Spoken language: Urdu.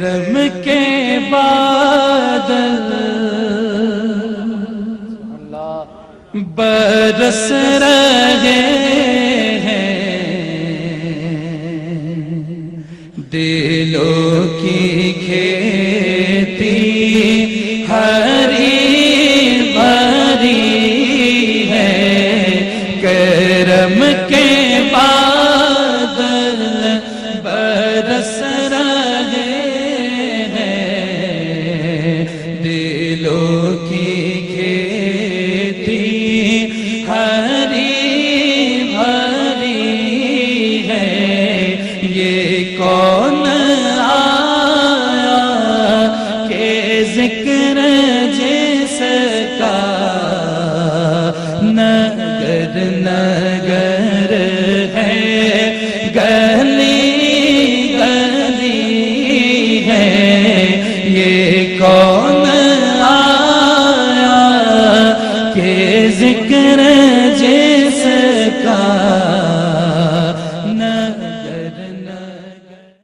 کرم کے بادل برس رہے ہیں، دلوں کی کھیتی ہری بھری ہے، کرم کے بادل برس رہے ہیں، دلوں کی کھیتی ہری بھری ہے، یہ کون آیا کہ ذکر جس کا نگر نگر ہے، گلی گلی ہے، یہ کون آیا کہ ذکر جس کا